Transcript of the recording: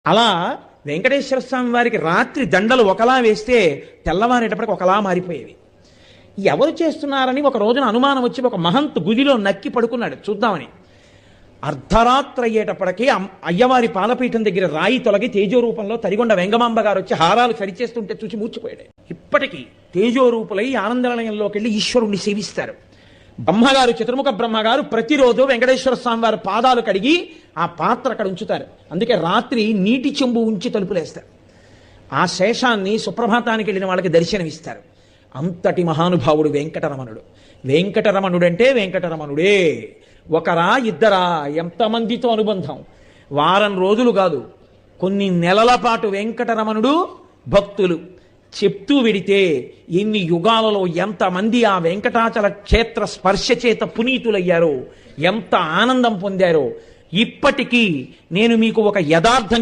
అలా వెంకటేశ్వర స్వామి వారికి రాత్రి దండలు ఒకలా వేస్తే తెల్లవారేటప్పటికి ఒకలా మారిపోయేవి. ఎవరు చేస్తున్నారని ఒక రోజున అనుమానం వచ్చి ఒక మహంత్ గుదిలో నక్కి పడుకున్నాడు చూద్దామని. అర్ధరాత్రి అయ్యేటప్పటికీ అయ్యవారి పాలపీఠం దగ్గర రాయి తొలగి తేజోరూపంలో తరిగొండ వెంగమాంబ గారు వచ్చి హారాలు సరిచేస్తుంటే చూసి మూర్చిపోయాడు. ఇప్పటికీ తేజోరూపులై ఆనందనిలయంలోకి వెళ్ళి ఈశ్వరుణ్ణి సేవిస్తారు. బ్రహ్మగారు, చతుర్ముఖ బ్రహ్మగారు ప్రతిరోజు వెంకటేశ్వర స్వామి వారి పాదాలు కడిగి ఆ పాత్ర అక్కడ ఉంచుతారు. అందుకే రాత్రి నీటి చెంబు ఉంచి తలుపులేస్తారు. ఆ శేషాన్ని సుప్రభాతానికి వెళ్ళిన వాళ్ళకి దర్శనమిస్తారు. అంతటి మహానుభావుడు వెంకటరమణుడు. వెంకటరమణుడంటే వెంకటరమణుడే. ఒకరా ఇద్దరా, ఎంతమందితో అనుబంధం. వారం రోజులు కాదు, కొన్ని నెలల పాటు వెంకటరమణుడు భక్తులు చెప్తూ విడితే ఎన్ని యుగాలలో ఎంతమంది ఆ వెంకటాచల క్షేత్ర స్పర్శ చేత పునీతులయ్యారో, ఎంత ఆనందం పొందారో. ఇప్పటికీ నేను మీకు ఒక యథార్థం